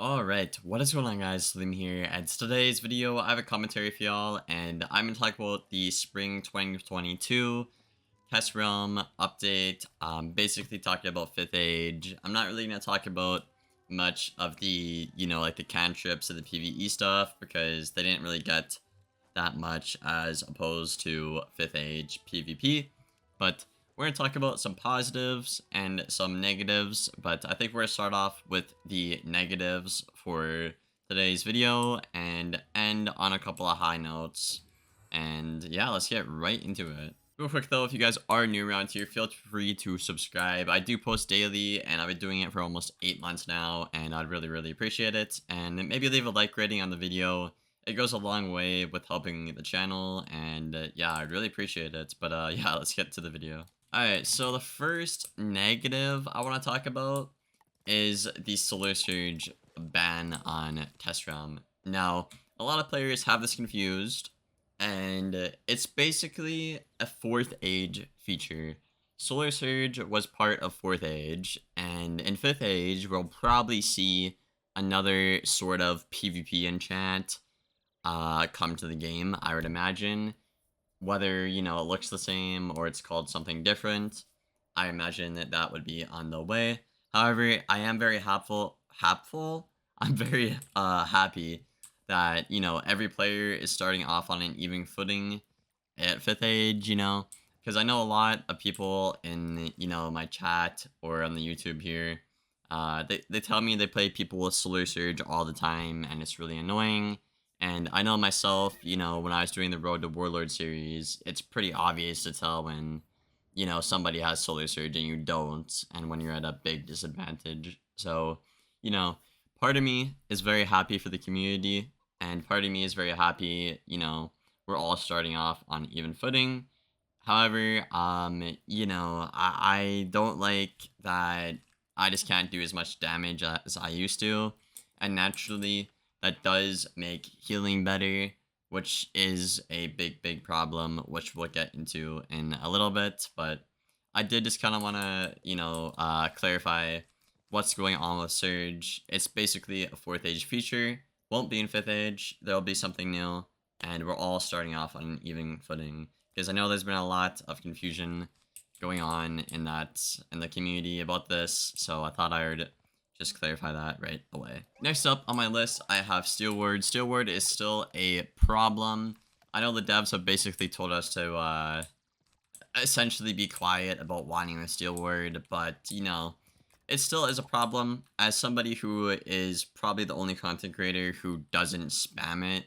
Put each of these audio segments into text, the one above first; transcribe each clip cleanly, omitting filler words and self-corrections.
Alright, what is going on guys, Liam here, and today's video I have a commentary for y'all, and I'm going to talk about the Spring 2022 Test Realm update. Basically talking about 5th Age. I'm not really going to talk about much of the, like the cantrips and the PvE stuff, because they didn't really get that much as opposed to 5th Age PvP, but we're going to talk about some positives and some negatives, but I think we're going to start off with the negatives for today's video and end on a couple of high notes. And yeah, let's get right into it. Real quick though, if you guys are new around here, feel free to subscribe. I do post daily, and I've been doing it for almost 8 months now, and I'd really appreciate it. And maybe leave a like rating on the video. It goes a long way with helping the channel, and yeah, I'd really appreciate it. But yeah, let's get to the video. Alright, so the first negative I want to talk about is the Solar Surge ban on Test Realm. Now, a lot of players have this confused, and it's basically a 4th Age feature. Solar Surge was part of 4th Age, and in 5th Age, we'll probably see another sort of PvP enchant come to the game, I would imagine. Whether, it looks the same or it's called something different, I imagine that would be on the way. However, I am very hapful. I'm very happy that, every player is starting off on an even footing at 5th Age, because I know a lot of people in, my chat or on the YouTube here, they tell me they play people with Solar Surge all the time, and it's really annoying. And I know myself, when I was doing the Road to Warlord series, it's pretty obvious to tell when, somebody has Solar Surge and you don't, and when you're at a big disadvantage. So, part of me is very happy for the community, and part of me is very happy, we're all starting off on even footing. However, I don't like that I just can't do as much damage as I used to, and naturally, that does make healing better, which is a big problem, which we'll get into in a little bit. But I did just kind of want to, clarify what's going on with Surge. It's basically a 4th Age feature. Won't be in 5th Age. There'll be something new, and we're all starting off on an even footing. Because I know there's been a lot of confusion going on in the community about this, so I thought I would just clarify that right away. Next up on my list, I have Steel Ward. Steel Ward is still a problem. I know the devs have basically told us to essentially be quiet about wanting the Steel Ward, but it still is a problem. As somebody who is probably the only content creator who doesn't spam it,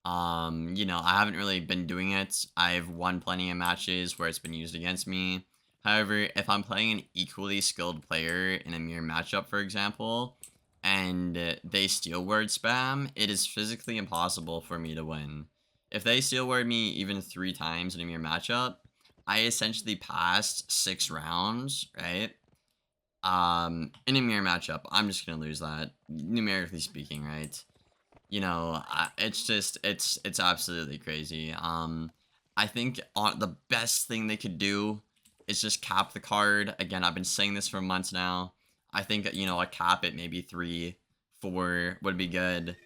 I haven't really been doing it. I've won plenty of matches where it's been used against me. However, if I'm playing an equally skilled player in a mirror matchup, for example, and they Steel Word spam, it is physically impossible for me to win. If they Steel Word me even 3 times in a mirror matchup, I essentially passed 6 rounds, right? In a mirror matchup, I'm just gonna lose that, numerically speaking, right? It's absolutely crazy. I think the best thing they could do is just cap the card. Again, I've been saying this for months now. I think, a cap at maybe 3, 4 would be good.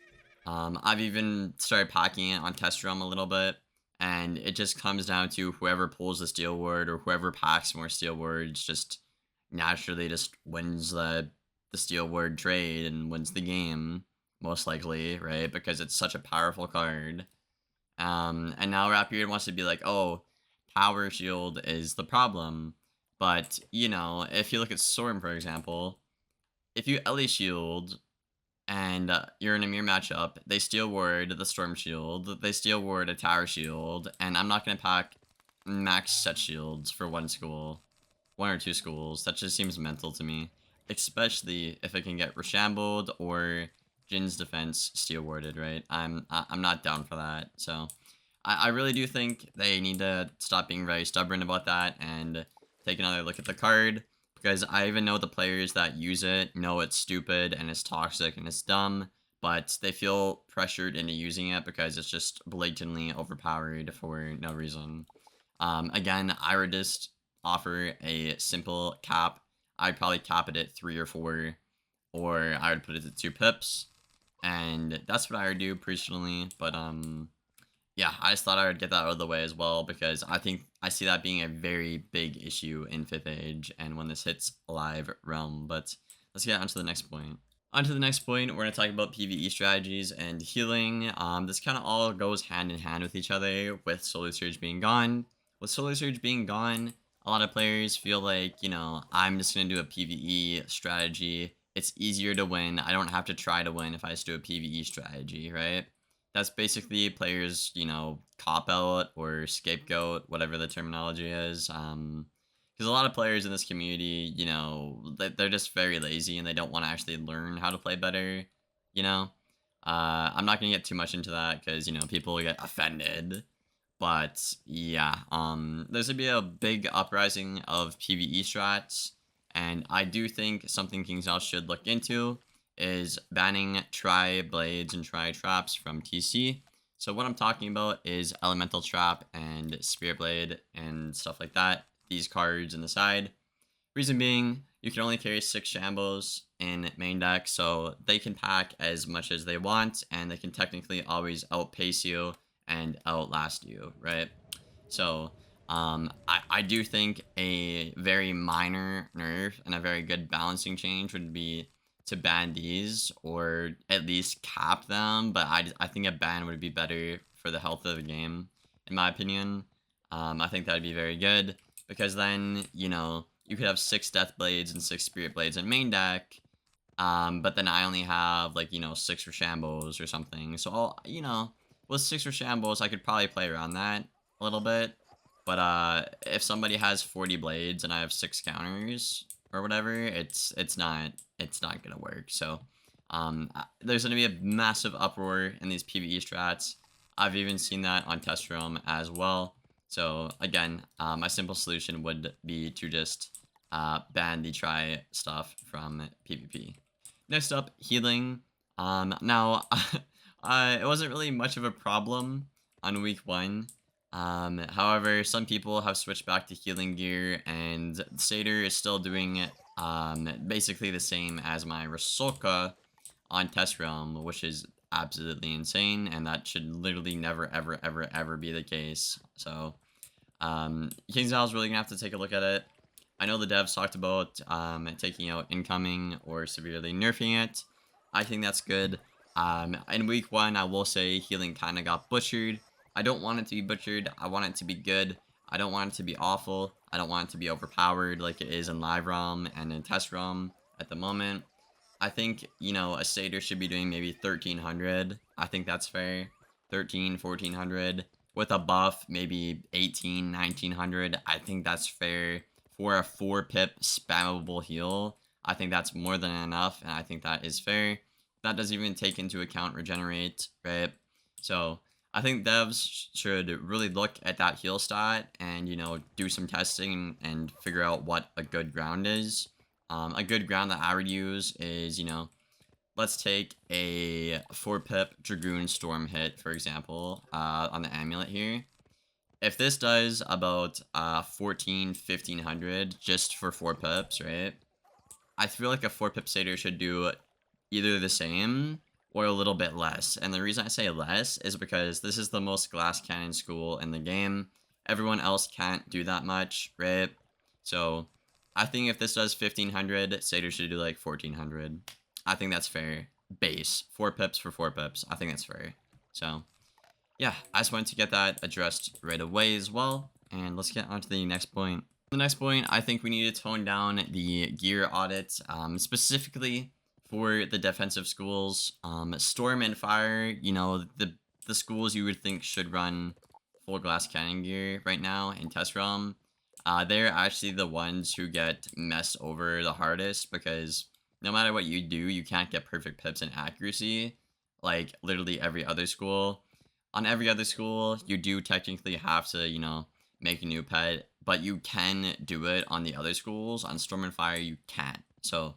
I've even started packing it on Test Realm a little bit, and it just comes down to whoever pulls the Steel Word or whoever packs more Steel Words just naturally just wins the Steel Word trade and wins the game, most likely, right? Because it's such a powerful card. And now Rapier wants to be like, oh, Power Shield is the problem. But, if you look at Storm, for example, if you Ellie Shield and you're in a mirror matchup, they Steel Ward the Storm Shield, they Steel Ward a Tower Shield, and I'm not going to pack max set shields for one school, 1 or 2 schools. That just seems mental to me, especially if it can get Reshambled or Jin's defense Steel Warded, right? I'm not down for that, so I really do think they need to stop being very stubborn about that and take another look at the card, because I even know the players that use it know it's stupid and it's toxic and it's dumb, but they feel pressured into using it because it's just blatantly overpowered for no reason. Again, I would just offer a simple cap. I'd probably cap it at 3 or 4. or I would put it to 2 pips, and that's what I would do personally. But yeah, I just thought I would get that out of the way as well because I think I see that being a very big issue in 5th Age and when this hits live realm. But let's get on to the next point. On to the next point, we're going to talk about PvE strategies and healing. This kind of all goes hand in hand with each other with Solar Surge being gone. With Solar Surge being gone, a lot of players feel like, I'm just going to do a PvE strategy. It's easier to win. I don't have to try to win if I just do a PvE strategy, right? That's basically players, cop out or scapegoat, whatever the terminology is. Because a lot of players in this community, they're just very lazy and they don't want to actually learn how to play better, you know? I'm not going to get too much into that because, people get offended. But yeah, there's going to be a big uprising of PvE strats. And I do think something KingsIsle should look into is banning tri-blades and tri-traps from TC. So what I'm talking about is Elemental Trap and Spirit Blade and stuff like that. These cards in the side. Reason being, you can only carry 6 Shambles in main deck, so they can pack as much as they want, and they can technically always outpace you and outlast you, right? So, I do think a very minor nerf and a very good balancing change would be to ban these or at least cap them, but I think a ban would be better for the health of the game, in my opinion. I think that would be very good because then, you could have 6 Death Blades and 6 Spirit Blades in main deck, but then I only have, 6 Shambles or something. So, with 6 Shambles, I could probably play around that a little bit. But if somebody has 40 blades and I have 6 counters or whatever, it's not gonna work. So, there's gonna be a massive uproar in these PvE strats. I've even seen that on Test Realm as well. So again, my simple solution would be to just ban the try stuff from PvP. Next up, healing. Now, it wasn't really much of a problem on week 1. However, some people have switched back to healing gear, and Satyr is still doing basically the same as my Rasoka on Test Realm, which is absolutely insane, and that should literally never, ever, ever, ever be the case. So, KingsIsle is really gonna have to take a look at it. I know the devs talked about taking out incoming or severely nerfing it. I think that's good. In week 1, I will say healing kind of got butchered. I don't want it to be butchered. I want it to be good. I don't want it to be awful. I don't want it to be overpowered like it is in live realm and in test realm at the moment. I think, a Satyr should be doing maybe 1300. I think that's fair. 13, 1400. With a buff, maybe 18, 1900. I think that's fair. For a 4-pip spammable heal, I think that's more than enough, and I think that is fair. That doesn't even take into account regenerate, right? So, I think devs should really look at that heal stat and, do some testing and figure out what a good ground is. A good ground that I would use is, let's take a 4-pip Dragoon Storm hit, for example, on the amulet here. If this does about 14, 1500 just for 4 pips, right? I feel like a 4-pip Satyr should do either the same or a little bit less. And the reason I say less is because this is the most glass cannon school in the game. Everyone else can't do that much, right? So I think if this does 1500, Satyr should do like 1400. I think that's fair. Base. 4 pips for 4 pips. I think that's fair. So yeah, I just wanted to get that addressed right away as well. And let's get on to the next point. The next point, I think we need to tone down the gear audit, specifically for the defensive schools. Storm and Fire, the schools you would think should run full glass cannon gear right now in Test Realm. They're actually the ones who get messed over the hardest because no matter what you do, you can't get perfect pips and accuracy like literally every other school. On every other school, you do technically have to, make a new pet, but you can do it on the other schools. On Storm and Fire, you can't. So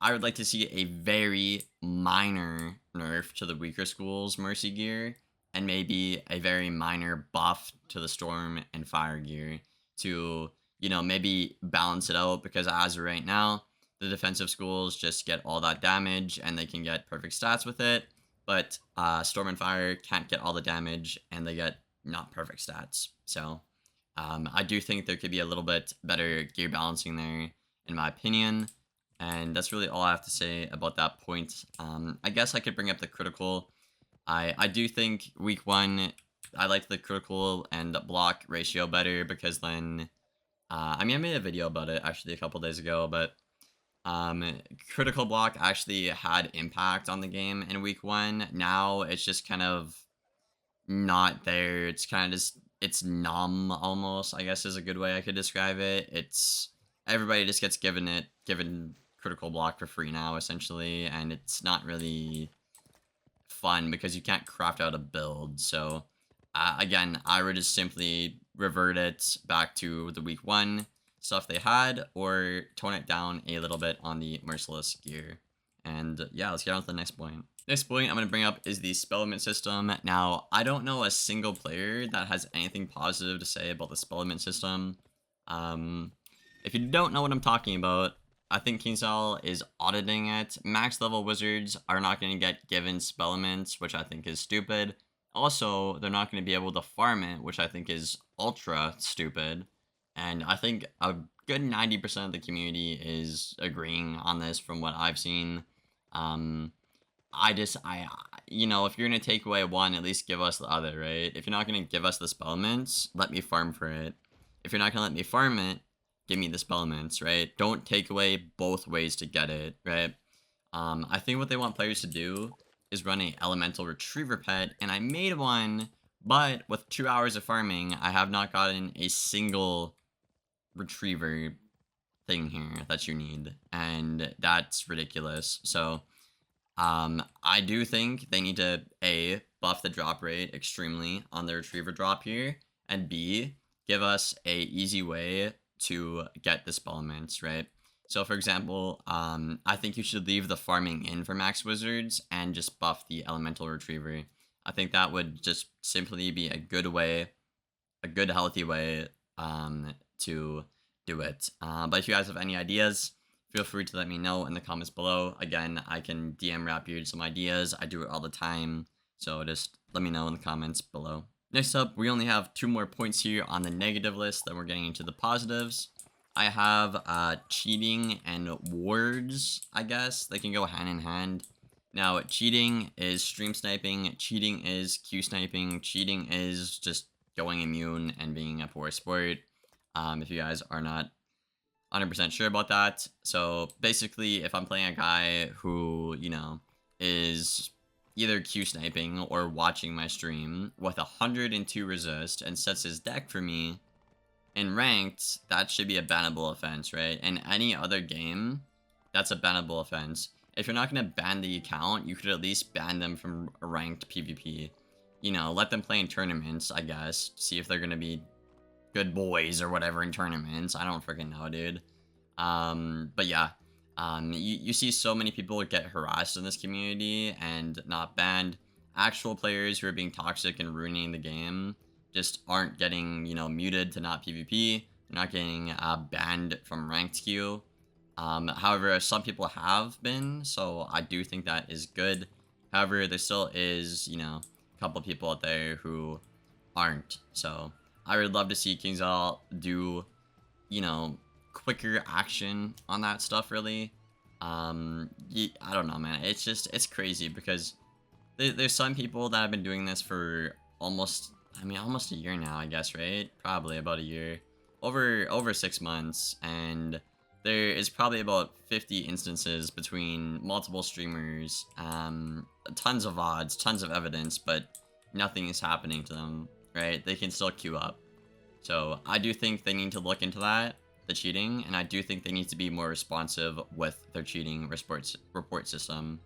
I would like to see a very minor nerf to the weaker schools' Mercy gear, and maybe a very minor buff to the Storm and Fire gear to, maybe balance it out, because as of right now, the defensive schools just get all that damage and they can get perfect stats with it. But Storm and Fire can't get all the damage and they get not perfect stats. So I do think there could be a little bit better gear balancing there, in my opinion. And that's really all I have to say about that point. I guess I could bring up the critical. I do think week 1, I like the critical and block ratio better because then, I mean, I made a video about it actually a couple days ago, but critical block actually had impact on the game in week 1. Now it's just kind of not there. It's kind of just, it's numb almost, I guess is a good way I could describe it. It's, everybody just gets given critical block for free now essentially, and it's not really fun because you can't craft out a build. So again, I would just simply revert it back to the week 1 stuff they had, or tone it down a little bit on the merciless gear. And yeah, let's get on to the next point. Next point I'm going to bring up is the Spelman system. Now, I don't know a single player that has anything positive to say about the Spelman system. If you don't know what I'm talking about, I think KingsL is auditing it. Max level wizards are not going to get given Spellaments, which I think is stupid. Also, they're not going to be able to farm it, which I think is ultra stupid. And I think a good 90% of the community is agreeing on this from what I've seen. You know, if you're going to take away one, at least give us the other, right? If you're not going to give us the Spellaments, let me farm for it. If you're not going to let me farm it, give me the Spellaments, right? Don't take away both ways to get it, right? I think what they want players to do is run a elemental retriever pet, and I made one, but with 2 hours of farming, I have not gotten a single retriever thing here that you need, and that's ridiculous. So I do think they need to A, buff the drop rate extremely on the retriever drop here, and B, give us a easy way to get the Spellaments, right? So for example, I think you should leave the farming in for max wizards and just buff the elemental retriever. I think that would just simply be a good way, a good healthy way to do it. But if you guys have any ideas, feel free to let me know in the comments below. Again, I can DM Rapier some ideas. I do it all the time, so just let me know in the comments below. Next up, we only have 2 more points here on the negative list, then we're getting into the positives. I have cheating and wards, I guess. They can go hand in hand. Now, cheating is stream sniping, cheating is Q sniping, cheating is just going immune and being a poor sport. If you guys are not 100% sure about that. So basically, if I'm playing a guy who, you know, is either Q sniping or watching my stream with 102 resist and sets his deck for me in ranked, that should be a bannable offense, right? In any other game, that's a bannable offense. If you're not going to ban the account, you could at least ban them from ranked PvP. You know, let them play in tournaments, I guess. See if they're going to be good boys or whatever in tournaments. I don't freaking know, dude. But yeah, you see so many people get harassed in this community and not banned. Actual players who are being toxic and ruining the game just aren't getting, you know, muted to not PvP. They're not getting banned from ranked queue. However, some people have been, so I do think that is good. However, there still is, you know, a couple people out there who aren't. So I would love to see KingsL do, you know, quicker action on that stuff, really. I don't know, man. It's just, it's crazy because there's some people that have been doing this for almost a year now, I guess, right? Probably about a year. Over 6 months, and there is probably about 50 instances between multiple streamers, tons of odds, tons of evidence, but nothing is happening to them, right? They can still queue up. So I do think they need to look into that, the cheating, and I do think they need to be more responsive with their cheating report system.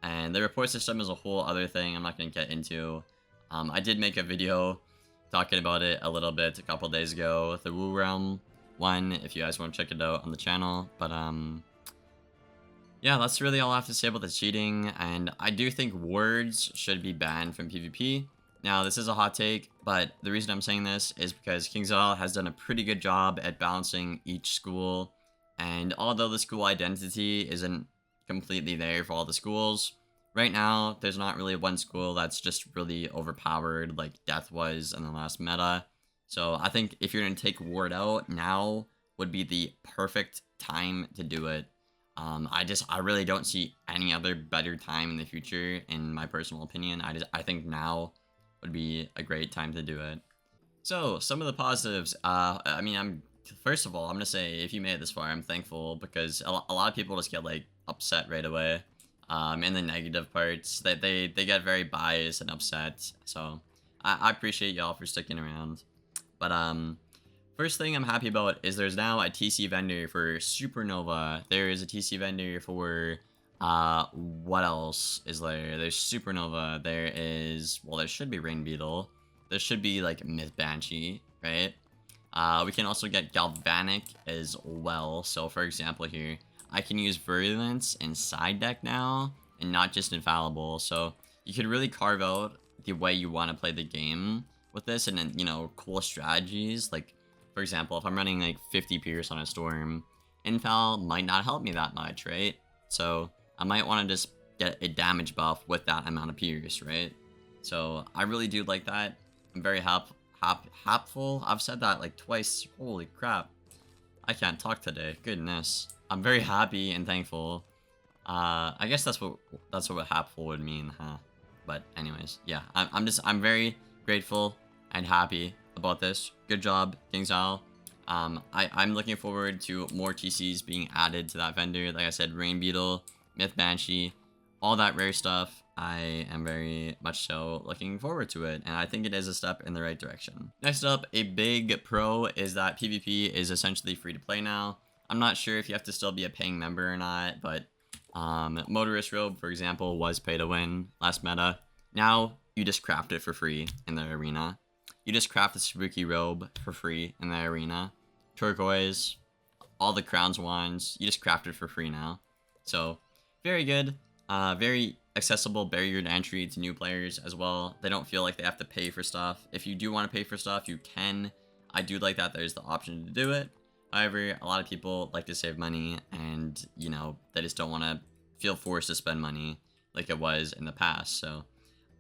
And the report system is a whole other thing I'm not going to get into. I did make a video talking about it a little bit a couple days ago, the Woo Realm one, if you guys want to check it out on the channel. But yeah, that's really all I have to say about the cheating, and I do think words should be banned from PvP. Now, this is a hot take, but the reason I'm saying this is because KingsL has done a pretty good job at balancing each school And although the school identity isn't completely there for all the schools, right now there's not really one school that's just really overpowered like Death was in the last meta. So I think if you're going to take Ward out, now would be the perfect time to do it. I really don't see any other better time in the future, in my personal opinion. I think now would be a great time to do it. So some of the positives, I mean, first of all, I'm gonna say if you made it this far, I'm thankful, because a lot of people just get like upset right away. In the negative parts, that they get very biased and upset. So I appreciate y'all for sticking around. But first thing I'm happy about is there's now a TC vendor for Supernova. There is a TC vendor for what else is there? There's Supernova. There is, well, there should be Rain Beetle. There should be like Myth Banshee, right? We can also get Galvanic as well. So for example here, I can use Virulence in side deck now and not just Infallible. So you could really carve out the way you want to play the game with this, and then, you know, cool strategies. Like for example, if I'm running like 50 Pierce on a Storm, Infal might not help me that much, right? So I might want to just get a damage buff with that amount of Pierce, right? So I really do like that. I'm very happy. I've said that like twice. Holy crap. I can't talk today. Goodness. I'm very happy and thankful. I guess that's what happy would mean, huh? But anyways, yeah. I'm very grateful and happy about this. Good job, KingsIsle. I'm looking forward to more TCs being added to that vendor. Like I said, Rain Beetle, Myth Banshee, all that rare stuff. I am very much so looking forward to it, and I think it is a step in the right direction. Next up, a big pro is that PvP is essentially free to play now. I'm not sure if you have to still be a paying member or not, but Motorist Robe, for example, was pay to win last meta. Now, you just craft it for free in the arena. You just craft the Spooky Robe for free in the arena. Turquoise, all the crowns wands, you just craft it for free now. So, very good. Very accessible barrier to entry to new players as well. They don't feel like they have to pay for stuff. If you do want to pay for stuff, you can. I do like that there's the option to do it. However, a lot of people like to save money, and, you know, they just don't want to feel forced to spend money like it was in the past. So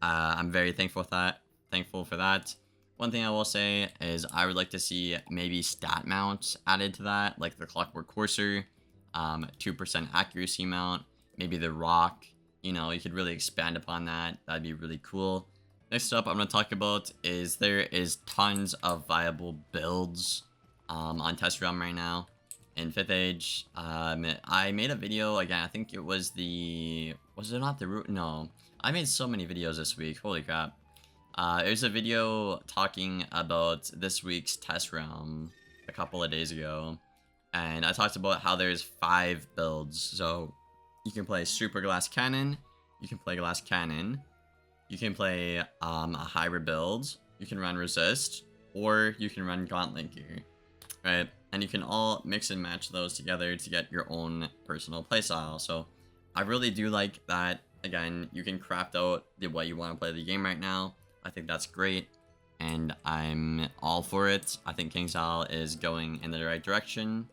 I'm very thankful for that. One thing I will say is I would like to see maybe stat mounts added to that, like the Clockwork Courser, 2% accuracy mount, maybe the Rock. You know, you could really expand upon that. That'd be really cool. Next up, I'm going to talk about is there is tons of viable builds on Test Realm right now in 5th Age. I made a video, again, I think it was was it not the root? No. I made so many videos this week. Holy crap. There's a video talking about this week's Test Realm a couple of days ago. And I talked about how there's 5 builds. So you can play Super Glass Cannon, you can play Glass Cannon, you can play a hybrid build, you can run Resist, or you can run Gauntlet Gear, right? And you can all mix and match those together to get your own personal playstyle. So I really do like that. Again, you can craft out the way you want to play the game right now. I think that's great, and I'm all for it. I think KingsIsle is going in the right direction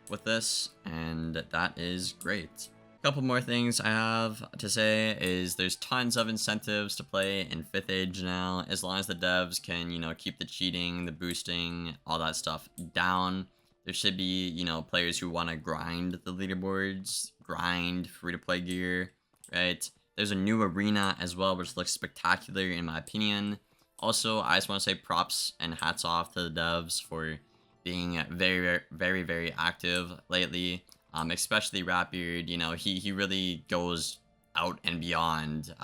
with this, and that is great. Couple more things I have to say is there's tons of incentives to play in 5th Age now, as long as the devs can, you know, keep the cheating, the boosting, all that stuff down. There should be, you know, players who want to grind the leaderboards, grind free-to-play gear, right? There's a new arena as well, which looks spectacular in my opinion. Also, I just want to say props and hats off to the devs for being very, very, very active lately. Especially Ratbeard, you know, he really goes out and beyond,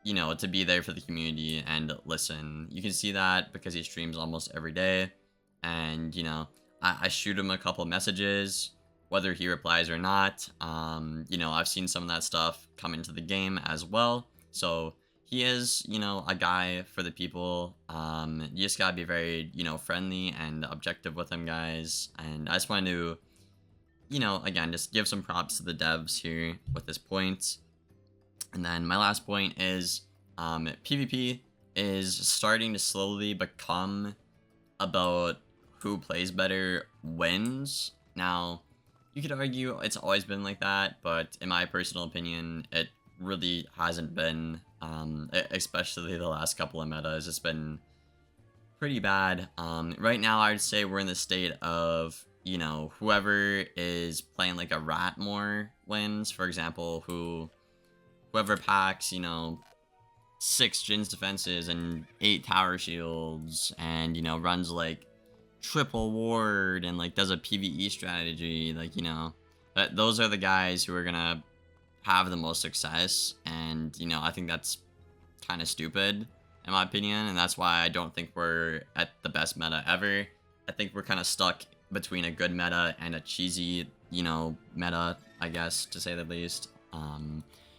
you know, to be there for the community and listen. You can see that because he streams almost every day, and, you know, I shoot him a couple messages, whether he replies or not. You know, I've seen some of that stuff come into the game as well, so he is, you know, a guy for the people. You just gotta be very, you know, friendly and objective with him, guys, and I just wanted to, you know, again, just give some props to the devs here with this point. And then my last point is PvP is starting to slowly become about who plays better wins. Now, You could argue it's always been like that, but in my personal opinion, it really hasn't been. Especially the last couple of metas, it's been pretty bad. Right now, I'd say we're in the state of, you know, whoever is playing like a rat more wins. For example, whoever packs, you know, 6 Jin's defenses and 8 tower shields, and, you know, runs like triple ward and like does a PvE strategy, like, you know, those are the guys who are gonna have the most success. And, you know, I think that's kind of stupid in my opinion, and that's why I don't think we're at the best meta ever. I think we're kind of stuck between a good meta and a cheesy, you know, meta, I guess, to say the least.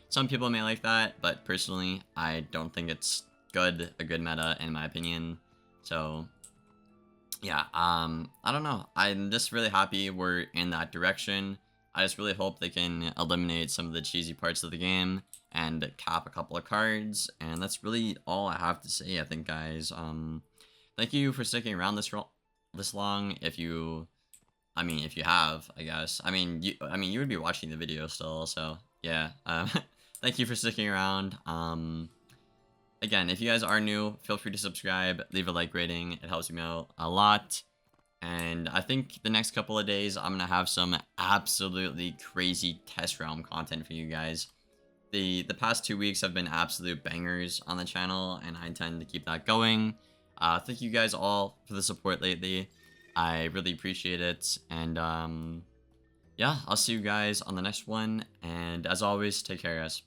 Some people may like that, but personally, I don't think it's a good meta in my opinion. So yeah, I don't know. I'm just really happy we're in that direction. I just really hope they can eliminate some of the cheesy parts of the game and cap a couple of cards, and that's really all I have to say, I think, guys. Thank you for sticking around this long. If you have, I guess. You would be watching the video still, so yeah. Thank you for sticking around. Again, if you guys are new, feel free to subscribe, leave a like rating. It helps me out a lot. And I think the next couple of days, I'm going to have some absolutely crazy test realm content for you guys. The past 2 weeks have been absolute bangers on the channel, and I intend to keep that going. Thank you guys all for the support lately. I really appreciate it. And yeah, I'll see you guys on the next one. And as always, take care, guys.